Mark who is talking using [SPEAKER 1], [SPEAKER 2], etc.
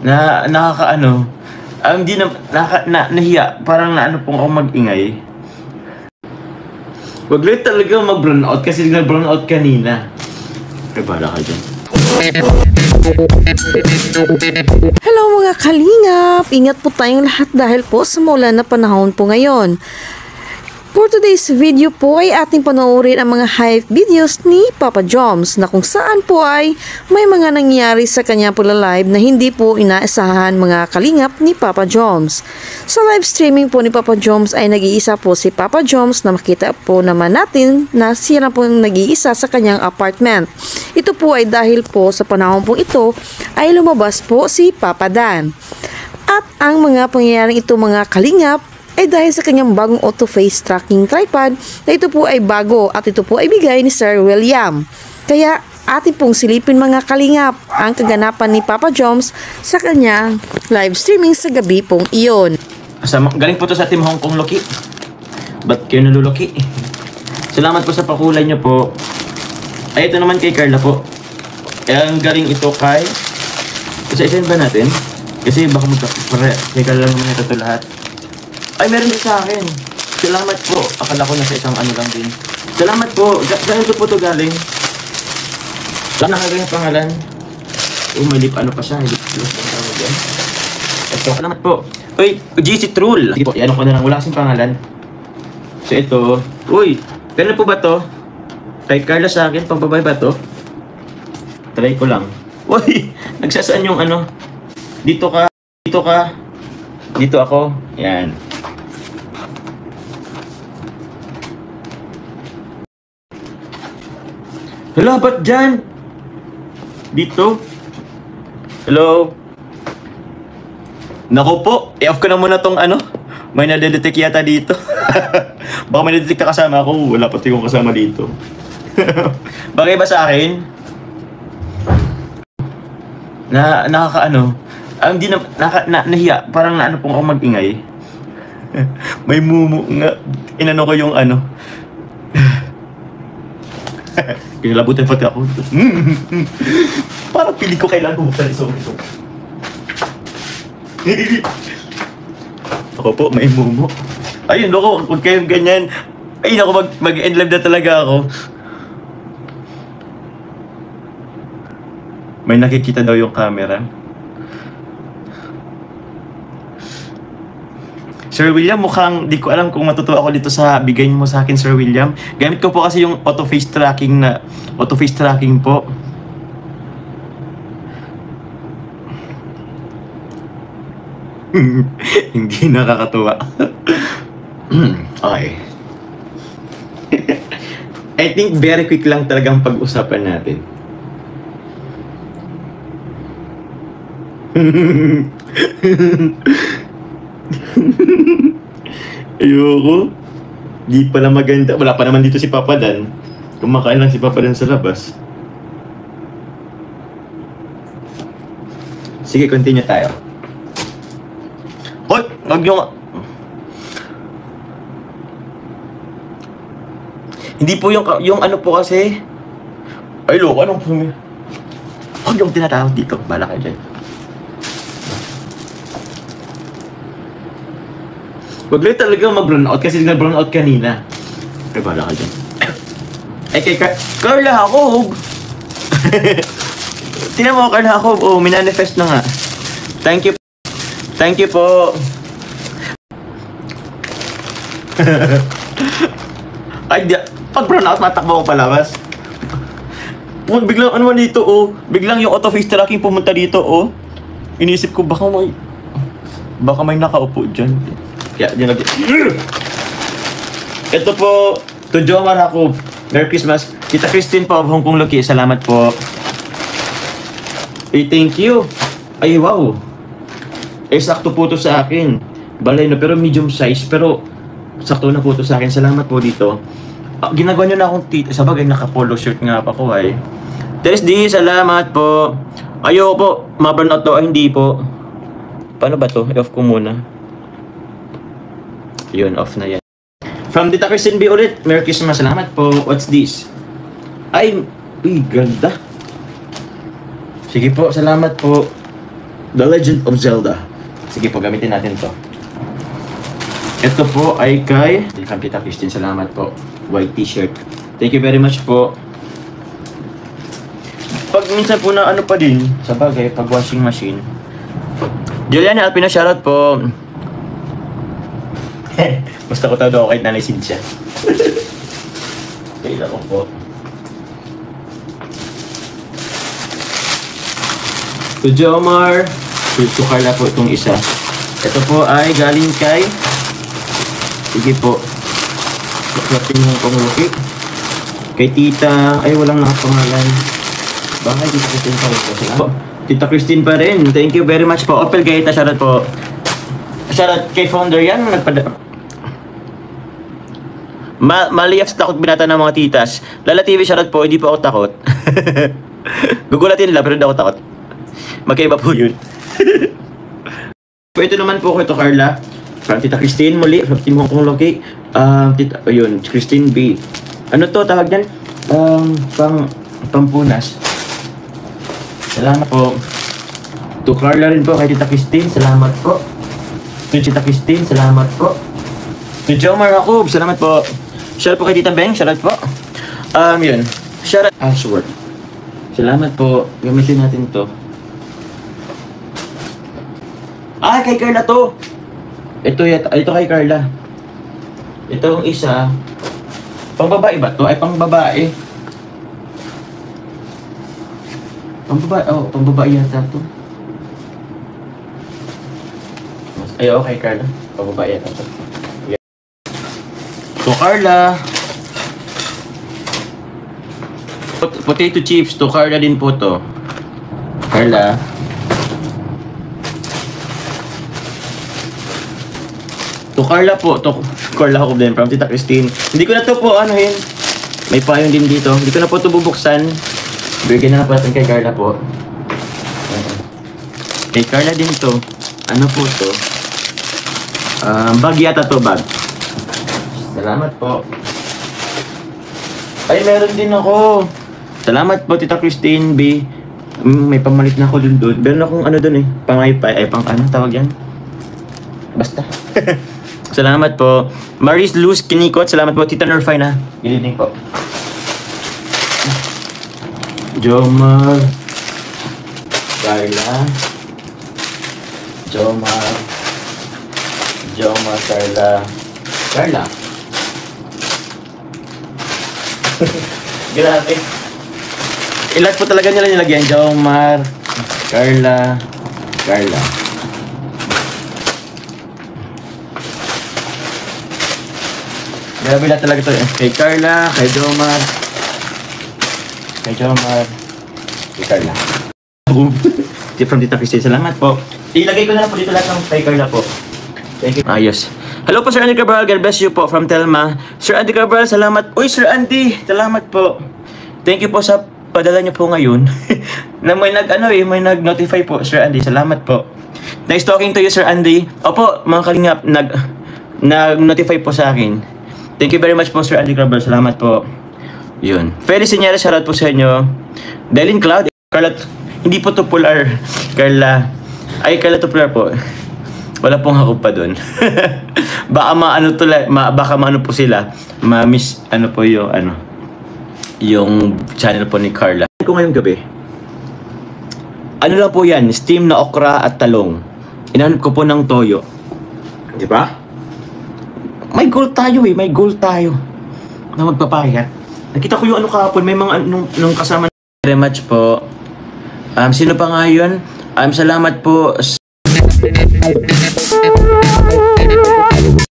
[SPEAKER 1] nakakaano, hindi nahiya, parang naano pong ako mag-ingay. Wag lang talaga mag-brown out kasi nag-brown out kanina. Ay, bala ka dyan.
[SPEAKER 2] Hello mga kalingap! Ingat po tayong lahat dahil po sa maulan na panahon po ngayon. For today's video po ay ating panoorin ang mga hype videos ni Papa Joms na kung saan po ay may mga nangyari sa kanyang pagla-live na hindi po inaasahan mga kalingap ni Papa Joms. Sa live streaming po ni Papa Joms ay nag-iisa po si Papa Joms na makita po naman natin na siya na po nag-iisa sa kanyang apartment. Ito po ay dahil po sa panahon po ito ay lumabas po si Papa Dan. At ang mga pangyayaring ito mga kalingap ay dahil sa kanyang bagong auto face tracking tripod na ito po ay bago at ito po ay bigay ni Sir William. Kaya atin pong silipin mga kalingap ang kaganapan ni Papa Joms sa kanyang live streaming sa gabi pong iyon.
[SPEAKER 1] Galing po to sa Team Hong Kong Loki. Ba't kayo naluluki? Salamat po sa pakulay niyo po. Ay, ito naman kay Carla po. Ang galing ito kay... Isa-isain ba natin? Kasi baka kay Carla naman ito lahat. Ay, meron din sa akin. Salamat po. Akala ko nasa isang ano lang din. Salamat po. Saan ito po ito galing? Saan nakagaling ang pangalan? May lip ano pa siya. Lip gloss ang tawag yan. Ito. Salamat po. Uy, GC Trul. Sige po, iano ko na lang. Wala kasing pangalan. So ito. Uy, kailan po ba to? Kay Carla sa akin. Pampabay ba to? Try ko lang. Uy, nagsasaan yung ano? Dito ka. Dito ka. Dito ako. Yan. Hello, ba't dyan? Dito? Hello? Naku po, i-off ko na muna tong ano. May nadedetect yata dito. Baka may nadedetect na kasama ako. Wala pati kong kasama dito. Bagay ba sa akin? Nakakaano. Hindi nahiya. Parang naano pong ako mag-ingay. May mumu nga. Inano ko yung ano. Kinalabutan pati ako. Parang pili ko kailan bumutan ito. Ako po, may mumu. Ayun, ako, huwag kayong ganyan. Ayun ako, mag-end live na talaga ako. May nakikita daw yung camera. Sir William, mukhang di ko alam kung matutuwa ako dito sa bigay mo sa akin, Sir William. Gamit ko po kasi yung auto face tracking po. Hindi nakakatuwa. Okay. I think very quick lang talagang pag-usapan natin. Ayoko. Di pala maganda. Wala pa naman dito si Papa Dan. Kumakain lang si Papa Dan sa labas. Sige, continue tayo. Hoy! Wag nyo... Hindi po yung ano po kasi... Ay, loko. Anong po? Huwag yung tinatawag dito. Bala kayo dyan. Wag lang talaga mag-brown out kasi nag-brown out kanina. Ay, bala ka dyan. Ay, kay Carla Jacob! Tingnan mo, Carla Jacob. Oh, minanifest na nga. Thank you. Thank you po. Ay, pag-brown out, matakbo ko palabas. Biglang, ano man dito, oh. Biglang yung auto face tracking pumunta dito, oh. Inisip ko, baka may nakaupo dyan. Kaya, dyan lagi. Ito po, to Jomar Jacob. Merry Christmas. Kita Christine po, Hong Kong Loki. Salamat po. Hey, thank you. Ay, wow. Eh, sakto po to sa akin. Balay na, pero medium size. Pero, sakto na po to sa akin. Salamat po dito. Ginagawa nyo na akong tita. Sabagay, naka-polo shirt nga pa ko, ay. Teres D, salamat po. Ayoko po. Maburn out to. Ay, hindi po. Paano ba to? I-off ko muna. Yun, off na yan. From Tita Christine B ulit. Merry Christmas. Salamat po. What's this? Ay, uy, ganda. Sige po, salamat po. The Legend of Zelda. Sige po, gamitin natin to. Ito po ay kay Tita Christine. Salamat po. White t-shirt. Thank you very much po. Pag minsan po na ano pa din, sa bagay, pag washing machine. Juliana Alpino, shoutout po. Basta ko tawag ako kahit Nanay Cynthia. Kailan ko po. To Jomar. To Carla po itong isa. Ito po ay galing kay... Sige po. Kaklatin mo pang lukit. Kay Tita... Ay, walang nakapangalan. Bakit Tita Christine pa rin po sila? Tita Christine pa rin. Thank you very much po. Opel Gaeta, shoutout po. Shoutout kay founder yan. Maliyaf sa takot binata ng mga titas. Lala TV, shoutout po. Hindi po ako takot. Gugulatin nila pero hindi ako takot. Magkaiba po yun. So, ito naman po ko ito, Carla. From Tita Christine muli. From Team Hong Kong Loki. Tita, ayun, Christine B. Ano to, tawag yan? Pampunas. Salamat po. To Carla rin po kay Tita Christine. Salamat po. To Tita Christine. Salamat po. To Jomar Jacob. Salamat po. Shoutout po kay Tita Beng. Shoutout po. Yun. Shoutout Ashworth. Salamat po. Gamitin natin to. Ah, kay Carla to. Ito kay Carla. Itong isa. Pang babae ba to? Ay, pang babae. Pang babae. Oh, pang babae yata to. Ay, okay, Carla. Pang babae yata to. Yeah. To Carla. Potato chips. To Carla din po to. Carla. To Carla po, to Carla ako din from Tita Christine. Hindi ko na to po anuhin. May payong din dito. Hindi ko na po to bubuksan. Bigyan na natin kay Carla po. Kay Carla din to. Ano po to? Bag yata to, bag. Salamat po. Ay, meron din ako. Salamat po, Tita Christine B. May pamalit na ako dun. Meron akong ano dun eh. Pang iPad. Ay, pang ano tawag yan? Basta. Salamat po. Maris Luz Kinikot. Salamat po. Tita Nerfine ha. Good evening po. Jomar. Carla. Jomar. Carla. Carla. Grabe. Ilan po talaga nila nilagyan. Jomar. Carla. Grabe na talaga ito. Kay Carla, kay Jomar. Kay Carla. From Tita Christine, salamat po. Ilagay ko na po dito lahat ng kay Carla po. Thank you. Ayos. Hello po, Sir Andy Cabral. God bless you po from Telma. Sir Andy Cabral, salamat. Uy, Sir Andy, salamat po. Thank you po sa padala niyo po ngayon. Na may nag-notify po, Sir Andy. Salamat po. Nice talking to you, Sir Andy. Opo, mga kalingap, nag-notify po sa akin. Thank you very much po, Sir Andy Cabral. Salamat po. Yun. Felix Senyera, shoutout po sa inyo. Delin Cloud. Carla, hindi po tupular. Carla. Ay, Carla tupular po. Wala pong hakop pa dun. Baka maano po sila. Ma-miss, ano po yung, yung channel po ni Carla. Ko ngayong gabi. Ano lang po yan? Steam na okra at talong. Inanap ko po ng toyo. Di ba? May goal tayo may goal tayo na magpapayat. Nakita ko yung kahapon, may mga nung kasama. Very much po. Sino pa nga yun? Salamat po.